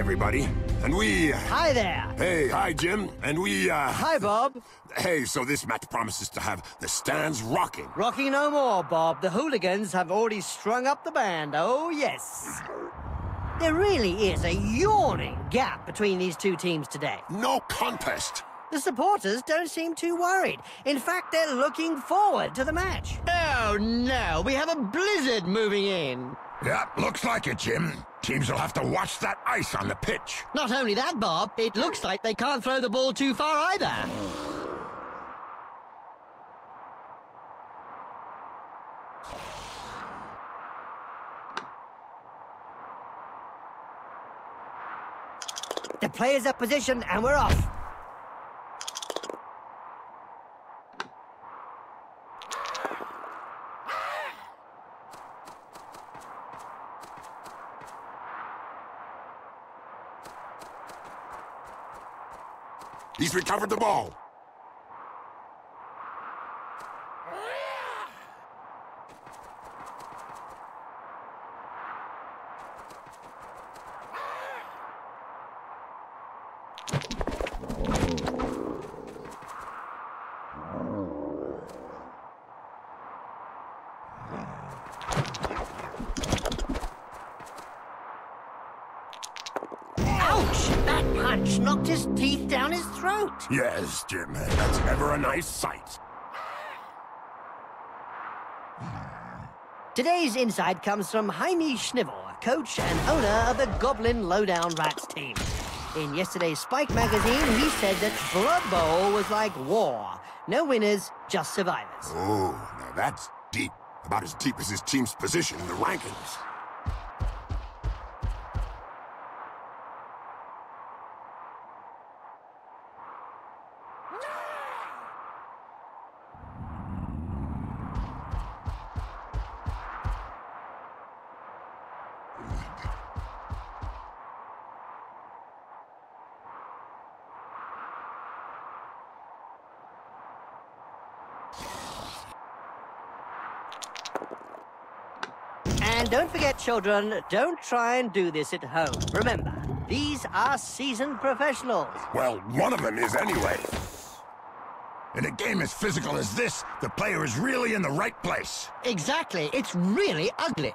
everybody. And we... Hi there. Hey, hi, Jim. And we, Hi, Bob. Hey, so this match promises to have the stands rocking. Rocking no more, Bob. The hooligans have already strung up the band. Oh, yes. There really is a yawning gap between these two teams today. No contest. The supporters don't seem too worried. In fact, they're looking forward to the match. Oh, no. We have a blizzard moving in. Yeah, looks like it, Jim. Teams will have to watch that ice on the pitch. Not only that, Bob, it looks like they can't throw the ball too far either. The players are positioned and we're off. He's recovered the ball. Punch knocked his teeth down his throat. Yes, Jim, that's ever a nice sight. Today's insight comes from Jaime Schnivel, coach and owner of the Goblin Lowdown Rats team. In yesterday's Spike magazine, he said that Blood Bowl was like war. No winners, just survivors. Oh, now that's deep. About as deep as his team's position in the rankings. And don't forget, children, don't try and do this at home. Remember, these are seasoned professionals. Well, one of them is anyway. In a game as physical as this, the player is really in the right place. Exactly. It's really ugly.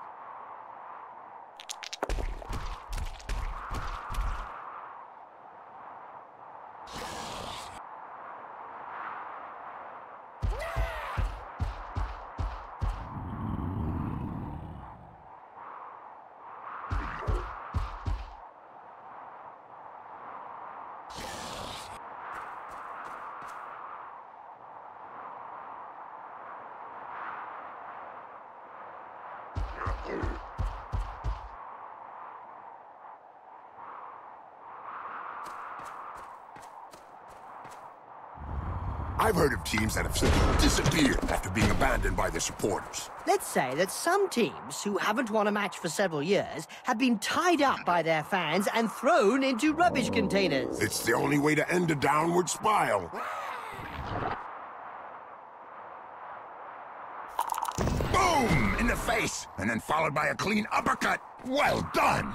I've heard of teams that have simply disappeared after being abandoned by their supporters. Let's say that some teams who haven't won a match for several years have been tied up by their fans and thrown into rubbish containers. It's the only way to end a downward spiral. Boom! In the face, and then followed by a clean uppercut. Well done!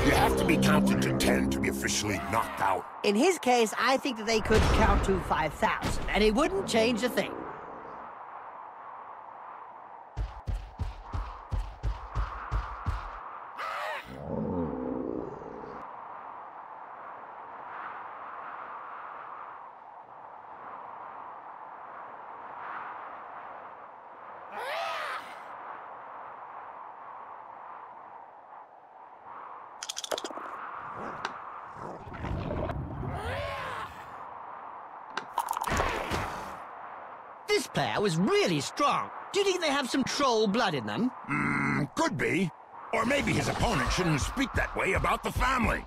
You have to be counted to 10 to be officially knocked out. In his case, I think that they could count to 5,000, and it wouldn't change a thing. This player was really strong. Do you think they have some troll blood in them? Could be. Or maybe his opponent shouldn't speak that way about the family.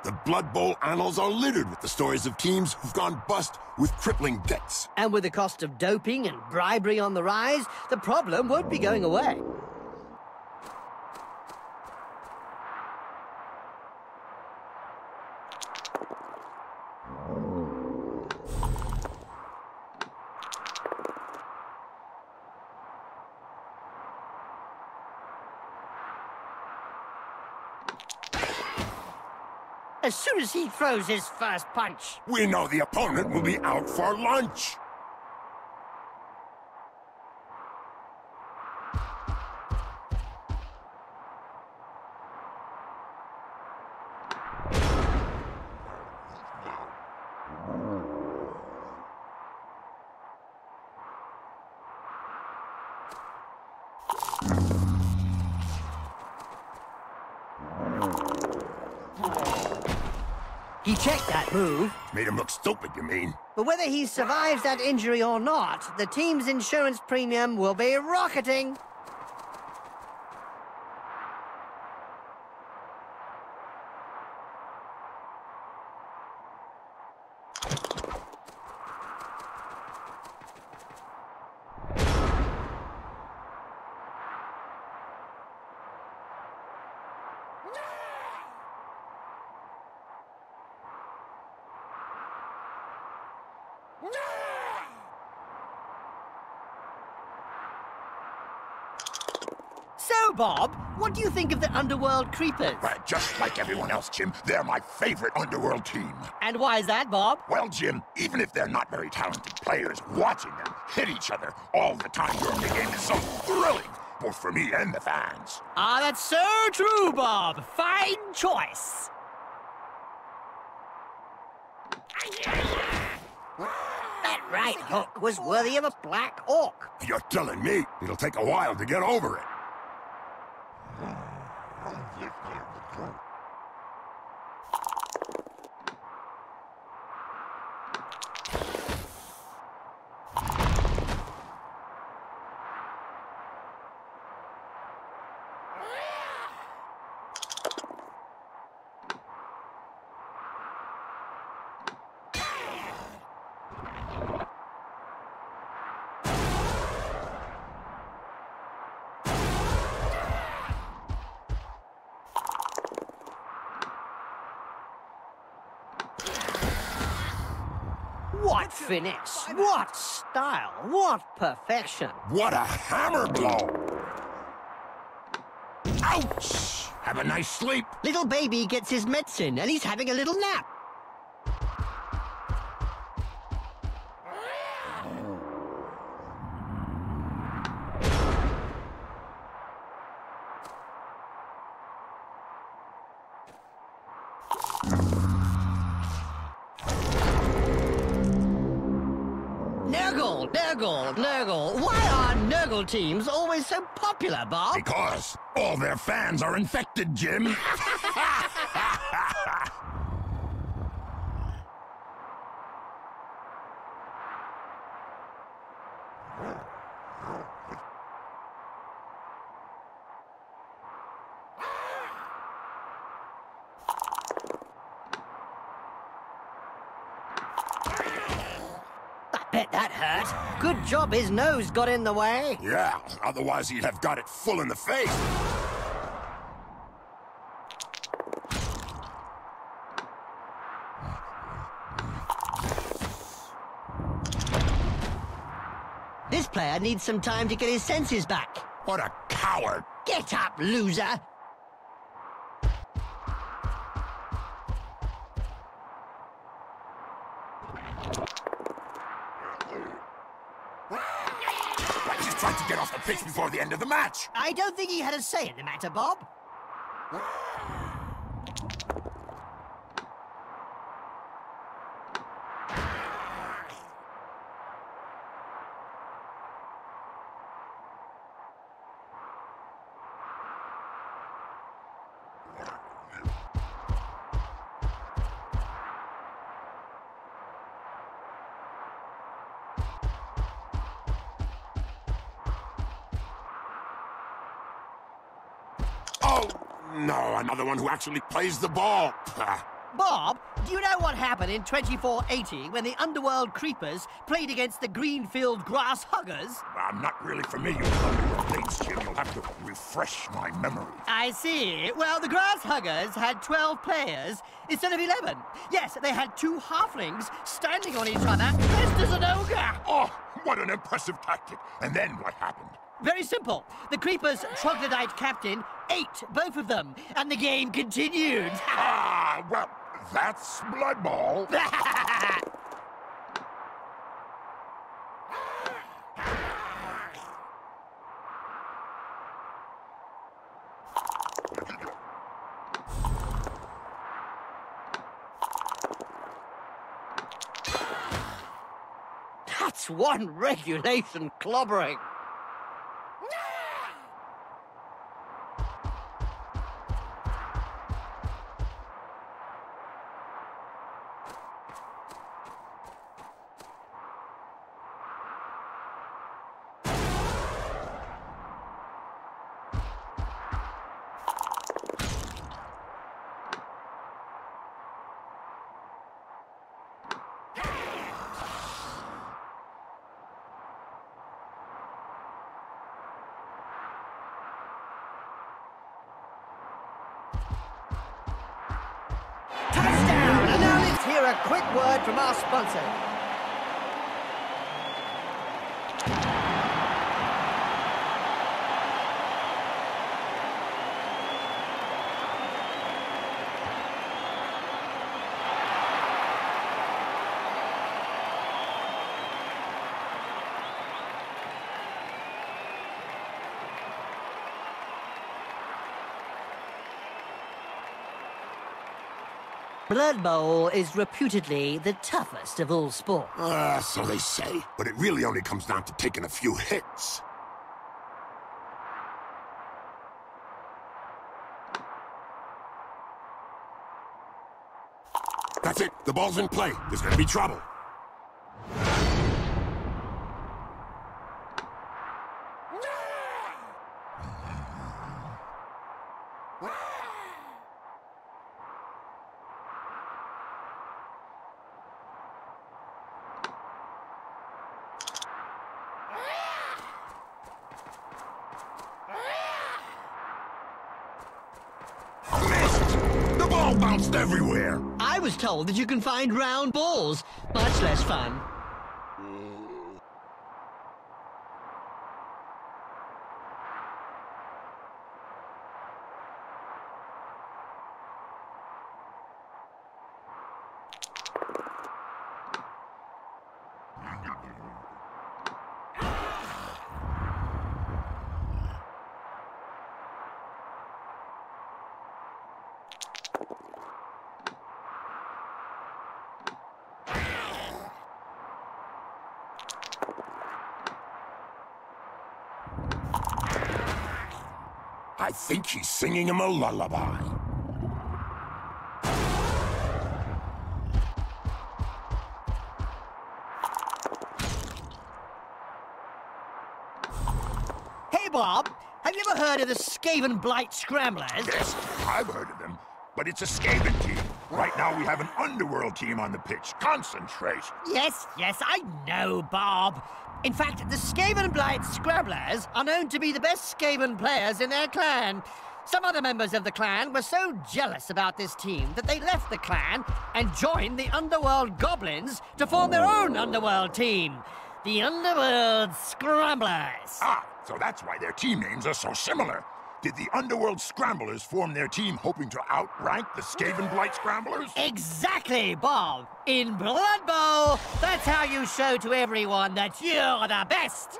The Blood Bowl annals are littered with the stories of teams who've gone bust with crippling debts. And with the cost of doping and bribery on the rise, the problem won't be going away. As soon as he throws his first punch. We know the opponent will be out for lunch. He checked that move. Made him look stupid, you mean? But whether he survives that injury or not, the team's insurance premium will be rocketing. So, Bob, what do you think of the Underworld Creepers? Well, just like everyone else, Jim, they're my favorite Underworld team. And why is that, Bob? Well, Jim, even if they're not very talented players, watching them hit each other all the time during the game is so thrilling, both for me and the fans. Ah, that's so true, Bob. Fine choice. That right hook was worthy of a black orc. You're telling me it'll take a while to get over it. What finesse, what style, what perfection. What a hammer blow! Ouch! Have a nice sleep. Little baby gets his medicine and he's having a little nap. Nurgle. Why are Nurgle teams always so popular, Bob? Because all their fans are infected, Jim. Bet that hurt. Good job his nose got in the way. Yeah, otherwise he'd have got it full in the face. This player needs some time to get his senses back. What a coward. Get up, loser. Tried to get off the pitch before the end of the match. I don't think he had a say in the matter, Bob. Oh, no, another one who actually plays the ball. Bob, do you know what happened in 2480 when the Underworld Creepers played against the Greenfield Grass Huggers? I'm not really familiar with Underworld dates, Jim. You'll have to refresh my memory. I see. Well, the Grass Huggers had 12 players instead of 11. Yes, they had 2 halflings standing on each other, dressed as an ogre. Oh, what an impressive tactic. And then what happened? Very simple. The Creepers' troglodyte captain ate both of them, and the game continued. Ah, well, that's Blood Bowl. That's one regulation clobbering. Touchdown! And now let's hear a quick word from our sponsor. Blood Bowl is reputedly the toughest of all sports. So they say. But it really only comes down to taking a few hits. That's it. The ball's in play. There's gonna be trouble. The ball bounced everywhere. I was told that you can find round balls. Much less fun. I think he's singing him a lullaby. Hey, Bob, have you ever heard of the Skaven Blight Scramblers? Yes, I've heard of them. But it's a Skaven team. Right now we have an Underworld team on the pitch. Concentrate. Yes, I know, Bob. In fact, the Skaven Blight Scrabblers are known to be the best Skaven players in their clan. Some other members of the clan were so jealous about this team that they left the clan and joined the Underworld Goblins to form their own Underworld team. The Underworld Scramblers. Ah, so that's why their team names are so similar. Did the Underworld Scramblers form their team hoping to outrank the Skaven Blight Scramblers? Exactly, Bob. In Blood Bowl, that's how you show to everyone that you're the best.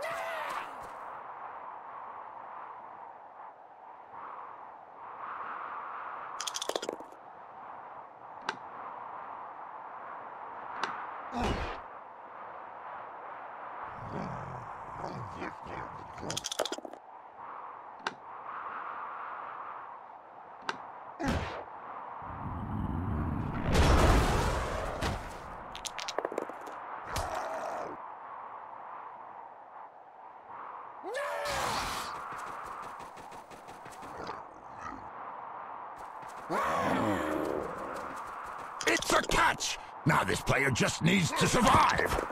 a catch! Now this player just needs to survive!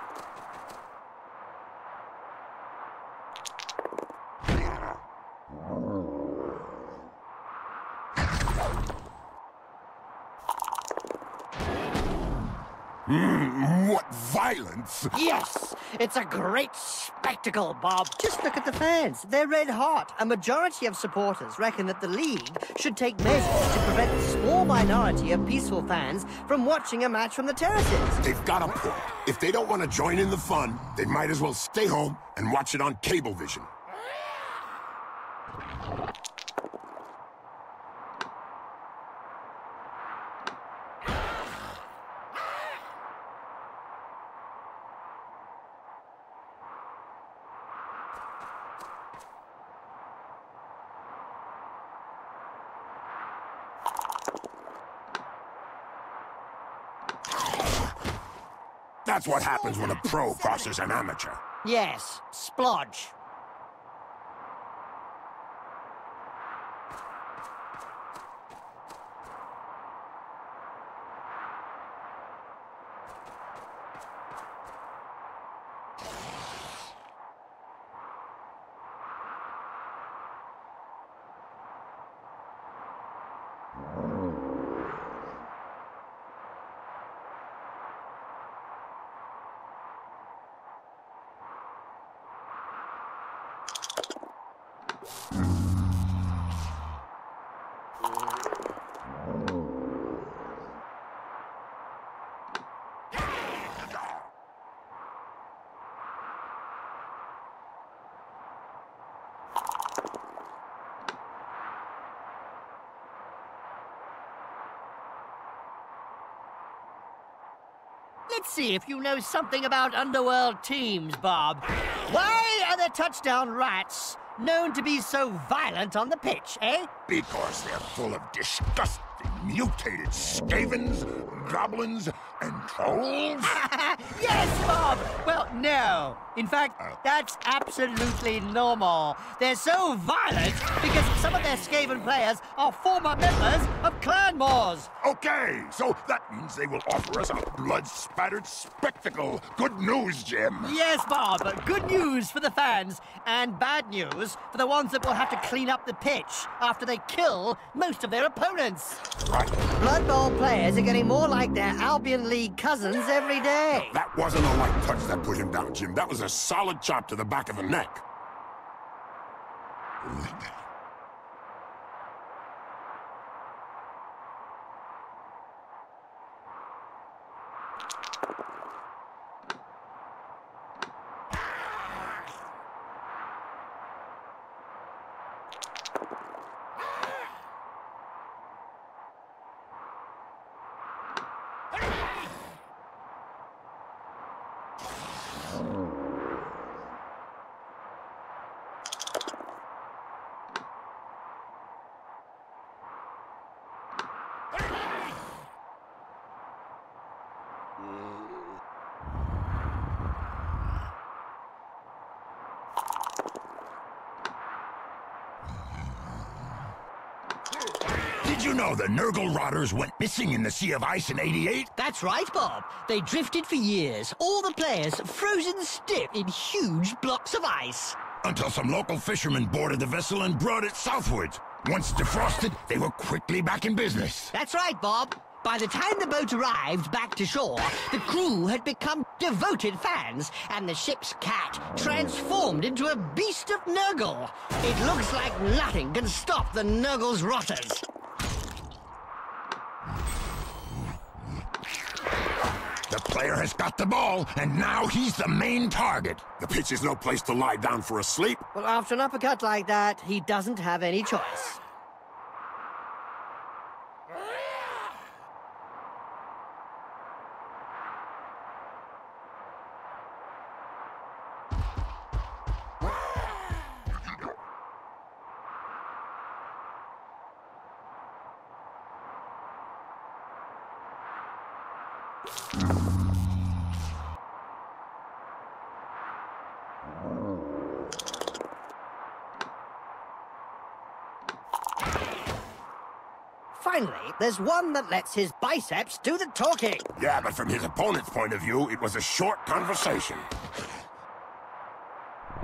What violence! Yes! It's a great spectacle, Bob. Just look at the fans. They're red hot. A majority of supporters reckon that the league should take measures to prevent the small minority of peaceful fans from watching a match from the terraces. They've got a point. If they don't want to join in the fun, they might as well stay home and watch it on Cablevision. That's what happens when a pro crosses an amateur. Yes, splodge. Let's see if you know something about Underworld teams, Bob. Why are the touchdown rats known to be so violent on the pitch, eh? Because they're full of disgusting, mutated skavens, goblins, and trolls? Yes, Bob! Well, no. In fact, that's absolutely normal. They're so violent because some of their Skaven players are former members of Clan Wars. Okay, so that means they will offer us a blood-spattered spectacle. Good news, Jim. Yes, Bob. Good news for the fans, and bad news for the ones that will have to clean up the pitch after they kill most of their opponents. Right. Blood Bowl players are getting more like their Albion League cousins every day. That wasn't a light touch that put him down, Jim. That was a solid chop to the back of the neck. Did you know the Nurgle rotters went missing in the Sea of Ice in '88? That's right, Bob. They drifted for years, all the players frozen stiff in huge blocks of ice. Until some local fishermen boarded the vessel and brought it southwards. Once defrosted, they were quickly back in business. That's right, Bob. By the time the boat arrived back to shore, the crew had become devoted fans, and the ship's cat transformed into a beast of Nurgle. It looks like nothing can stop the Nurgle's rotters. The player has got the ball, and now he's the main target. The pitch is no place to lie down for a sleep. Well, after an uppercut like that, he doesn't have any choice. finally, there's one that lets his biceps do the talking. Yeah, but from his opponent's point of view, it was a short conversation.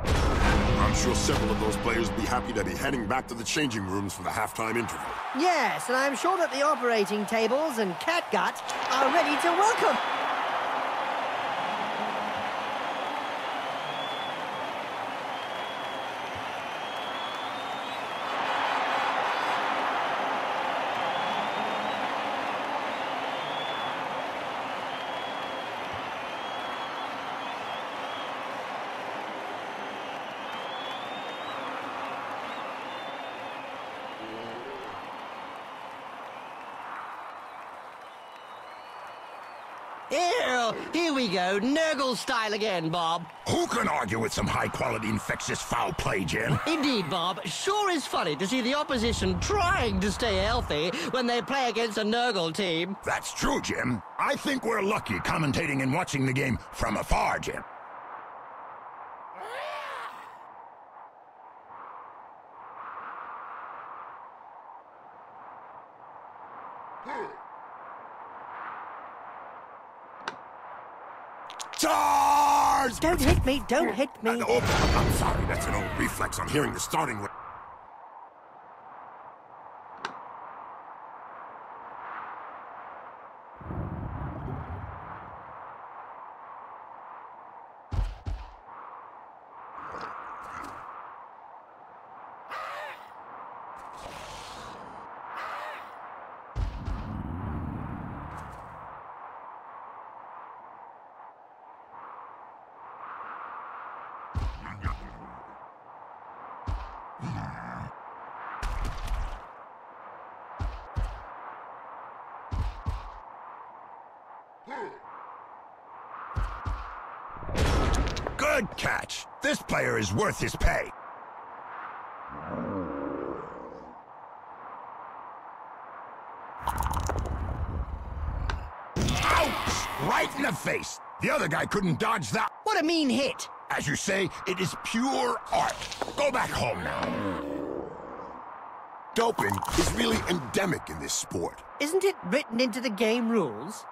I'm sure several of those players will be happy to be heading back to the changing rooms for the halftime interval. Yes, and I'm sure that the operating tables and catgut are ready to welcome. Here we go, Nurgle style again, Bob. Who can argue with some high-quality infectious foul play, Jim? Indeed, Bob. Sure is funny to see the opposition trying to stay healthy when they play against a Nurgle team. That's true, Jim. I think we're lucky commentating and watching the game from afar, Jim. Charge! Don't hit me, don't hit me. Oh, I'm sorry, that's an old reflex. I'm hearing the starting... Good catch. This player is worth his pay. Ouch! Right in the face. The other guy couldn't dodge that. What a mean hit. As you say, it is pure art. Go back home now. Doping is really endemic in this sport. Isn't it written into the game rules?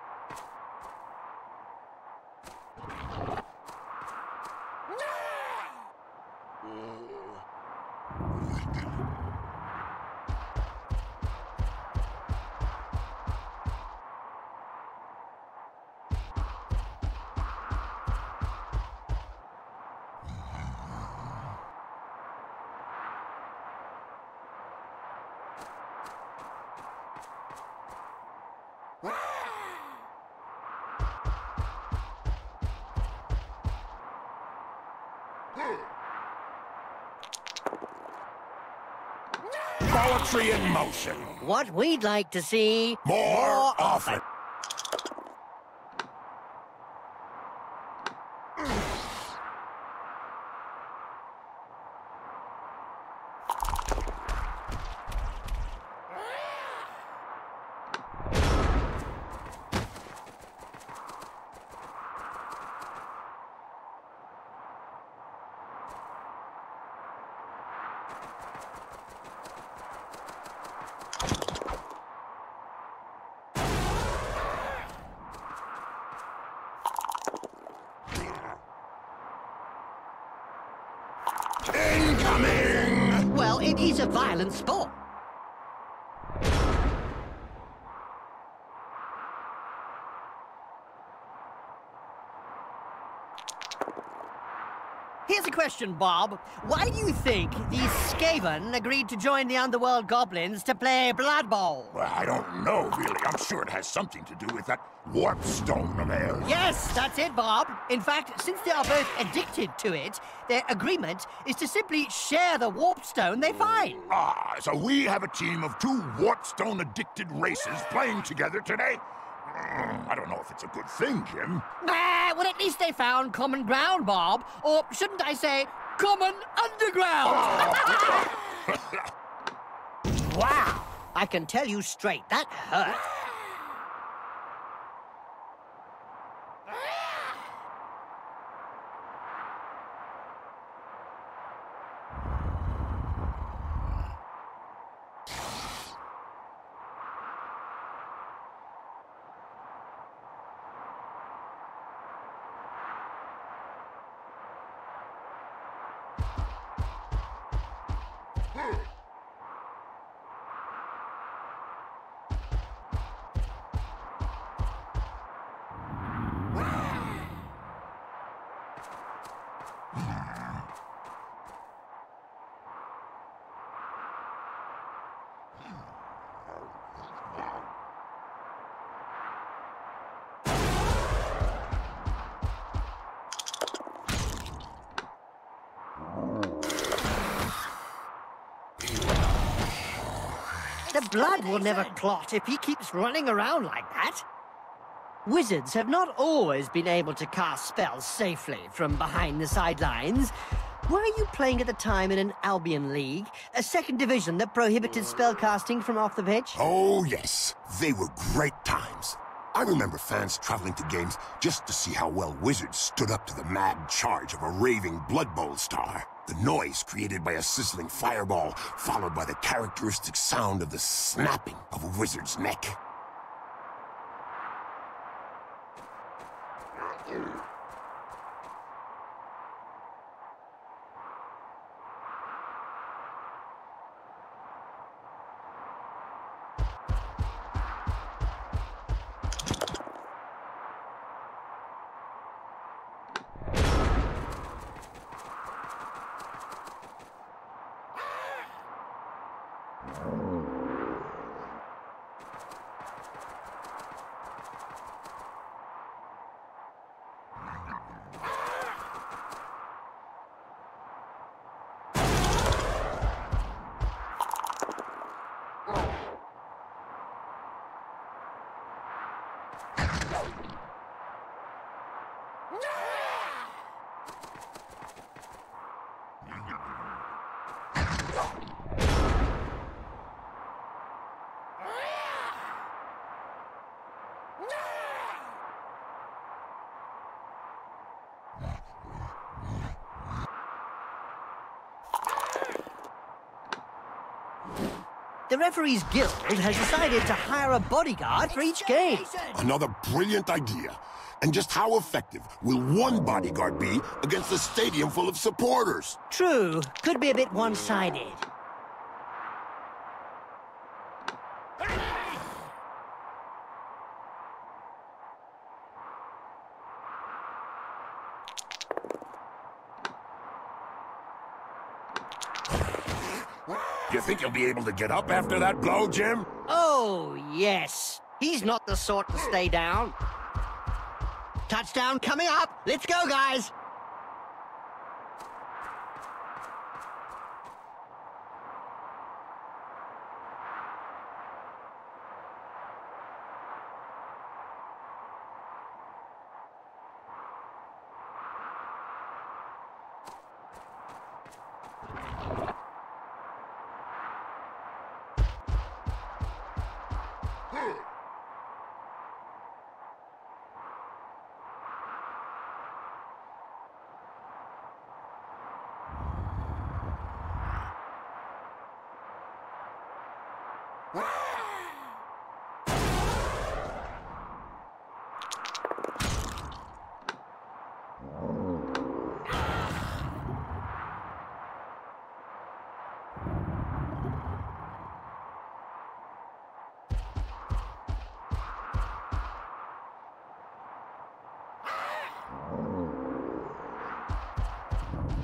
Poetry in motion. What we'd like to see More often. Incoming! Well, it is a violent sport. Here's a question, Bob. Why do you think these Skaven agreed to join the Underworld Goblins to play Blood Bowl? Well, I don't know, really. I'm sure it has something to do with that warp stone of theirs. Yes, that's it, Bob. In fact, since they are both addicted to it, their agreement is to simply share the warp stone they find. Ah, so we have a team of two warp stone addicted races playing together today? I don't know if it's a good thing, Jim. Well, at least they found common ground, Bob. Or shouldn't I say, common underground? Wow. I can tell you straight, that hurt. The blood will never clot if he keeps running around like that. Wizards have not always been able to cast spells safely from behind the sidelines. Were you playing at the time in an Albion League, a second division that prohibited spellcasting from off the pitch? Oh, yes. They were great times. I remember fans traveling to games just to see how well Wizards stood up to the mad charge of a raving Blood Bowl star. The noise created by a sizzling fireball, followed by the characteristic sound of the snapping of a wizard's neck. The Referees Guild has decided to hire a bodyguard for each game. Another brilliant idea. And just how effective will one bodyguard be against a stadium full of supporters? True, could be a bit one-sided. You think you'll be able to get up after that blow, Jim? Oh, yes. He's not the sort to stay down. Touchdown coming up. Let's go, guys.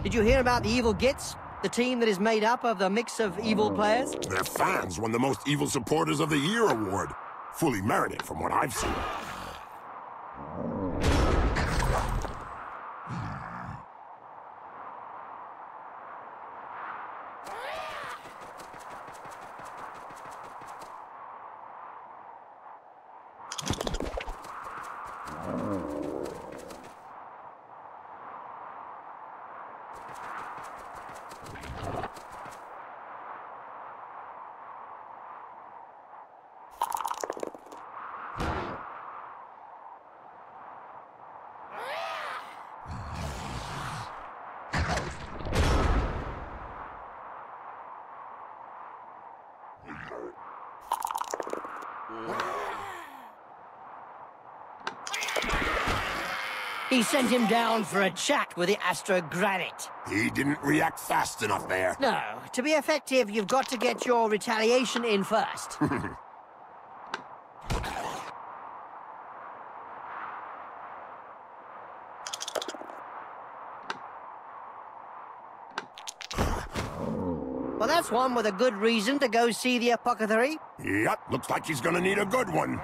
Did you hear about the Evil Gits? The team that is made up of the mix of evil players? Their fans won the Most Evil Supporters of the Year award. Fully merited from what I've seen. He sent him down for a chat with the Astro Granite. He didn't react fast enough there. No, to be effective, you've got to get your retaliation in first. Well, that's one with a good reason to go see the apothecary. Yep, looks like he's gonna need a good one.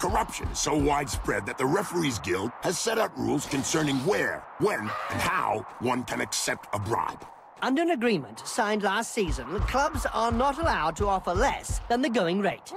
Corruption is so widespread that the Referees Guild has set out rules concerning where, when, and how one can accept a bribe. Under an agreement signed last season, clubs are not allowed to offer less than the going rate.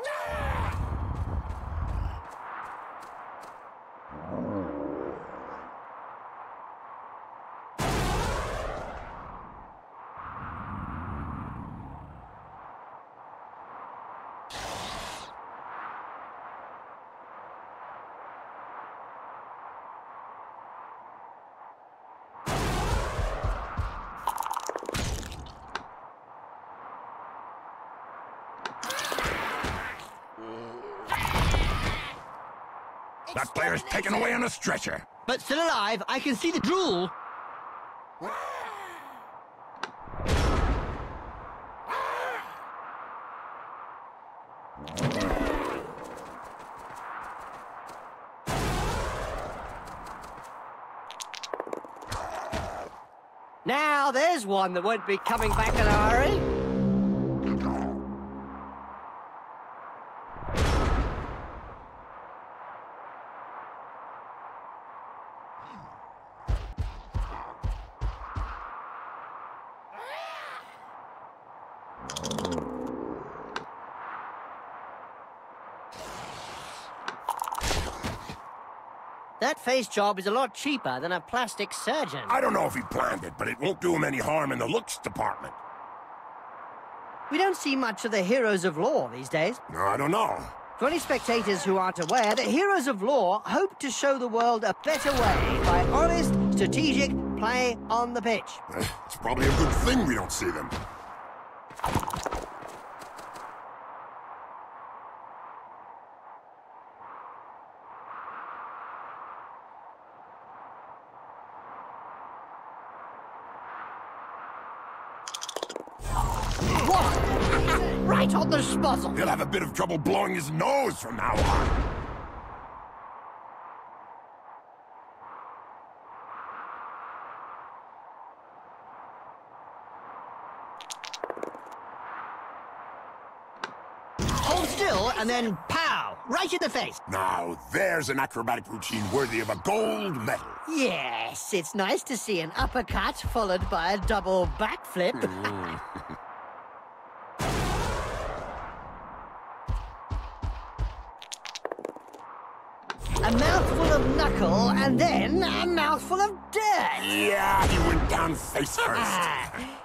That player's taken away on a stretcher. But still alive, I can see the drool. Now there's one that won't be coming back in a hurry. That face job is a lot cheaper than a plastic surgeon. I don't know if he planned it, but it won't do him any harm in the looks department. We don't see much of the heroes of law these days. No, I don't know. For any spectators who aren't aware, the heroes of law hope to show the world a better way by honest, strategic play on the pitch. It's probably a good thing we don't see them. Right on the spuzzle. He'll have a bit of trouble blowing his nose from now on. Hold still and then pow! Right in the face. Now, there's an acrobatic routine worthy of a gold medal. Yes, it's nice to see an uppercut followed by a double backflip. A mouthful of knuckle, and then a mouthful of dirt. Yeah, he went down face first.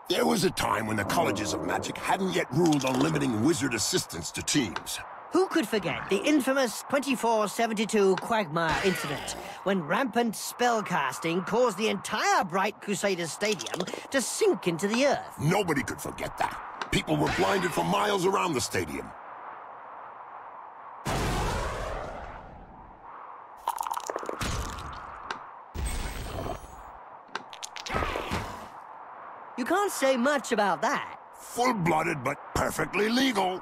There was a time when the colleges of magic hadn't yet ruled on limiting wizard assistants to teams. Who could forget the infamous 2472 Quagmire incident, when rampant spellcasting caused the entire Bright Crusaders Stadium to sink into the earth? Nobody could forget that. People were blinded for miles around the stadium. You can't say much about that. Full-blooded, but perfectly legal.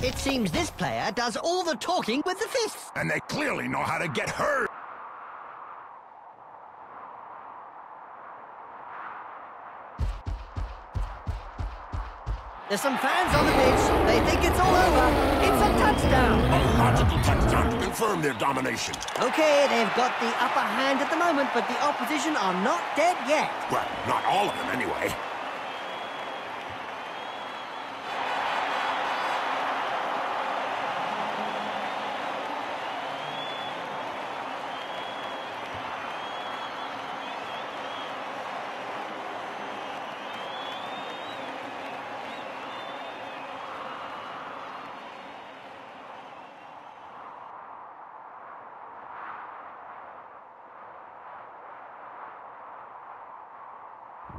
It seems this player does all the talking with the fists. And they clearly know how to get hurt. There's some fans on the pitch. They think it's all over. It's a touchdown. A logical touchdown to confirm their domination. Okay, they've got the upper hand at the moment, but the opposition are not dead yet. Well, not all of them anyway.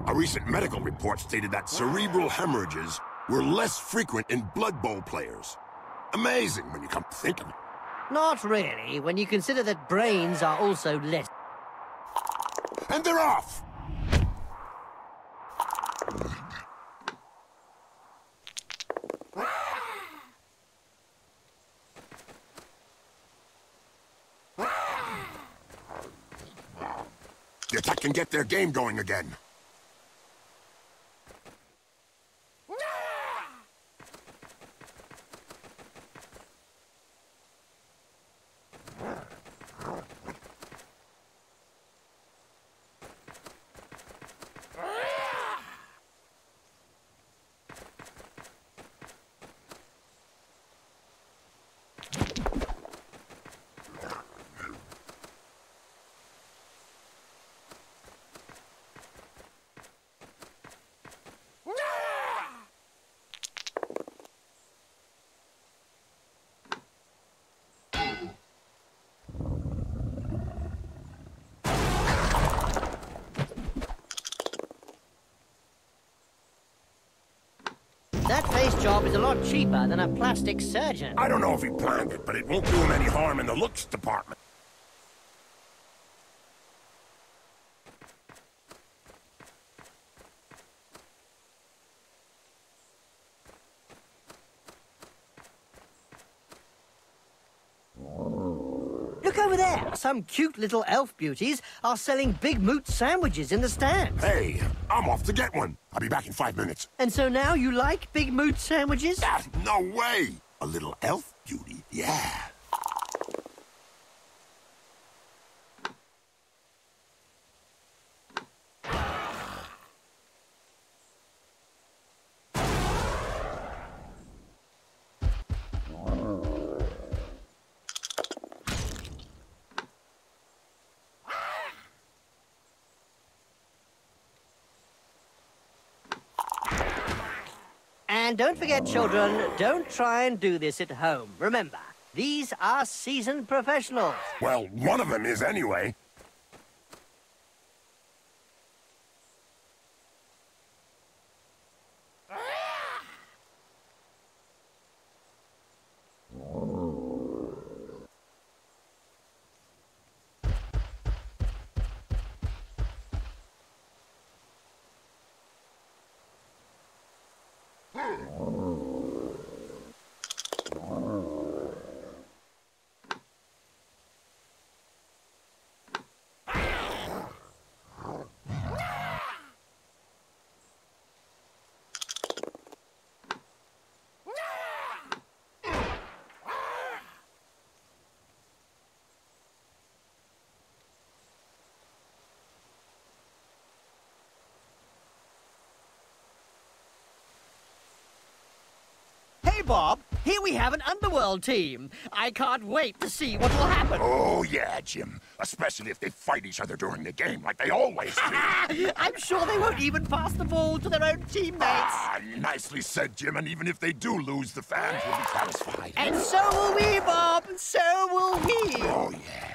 A recent medical report stated that cerebral hemorrhages were less frequent in Blood Bowl players. Amazing when you come to think of it. Not really, when you consider that brains are also less. And they're off! The attack can get their game going again. That face job is a lot cheaper than a plastic surgeon. I don't know if he planned it, but it won't do him any harm in the looks department. Look over there. Some cute little elf beauties are selling Big Moot sandwiches in the stand. Hey, I'm off to get one. I'll be back in 5 minutes. And so now you like Big Moot sandwiches? Ah, no way! A little elf beauty, yeah. And don't forget, children, don't try and do this at home. Remember, these are seasoned professionals. Well, one of them is anyway. Hey, Bob, here we have an Underworld team. I can't wait to see what will happen. Oh, yeah, Jim. Especially if they fight each other during the game, like they always do. I'm sure they won't even pass the ball to their own teammates. Ah, nicely said, Jim. And even if they do lose, the fans will be satisfied. And so will we, Bob. So will we. Oh, yeah.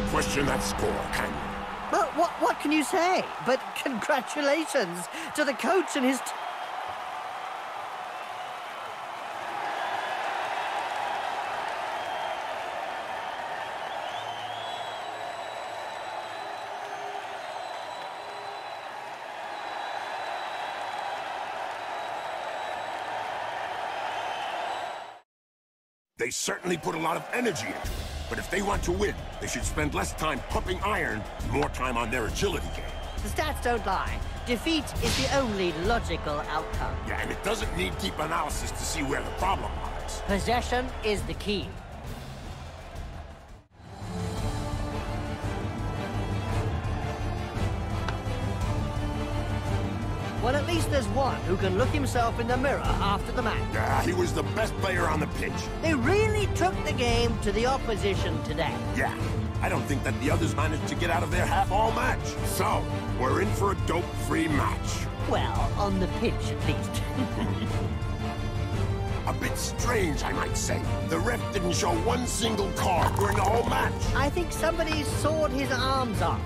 Question that score, can you? Well, what can you say? But congratulations to the coach and his They certainly put a lot of energy into it. But if they want to win, they should spend less time pumping iron and more time on their agility game. The stats don't lie. Defeat is the only logical outcome. Yeah, and it doesn't need deep analysis to see where the problem lies. Possession is the key. Well, at least there's one who can look himself in the mirror after the match. Yeah, he was the best player on the pitch. They really took the game to the opposition today. Yeah, I don't think that the others managed to get out of their half all match. So, we're in for a dope-free match. Well, on the pitch at least. A bit strange, I might say. The ref didn't show one single card during the whole match. I think somebody sawed his arms off.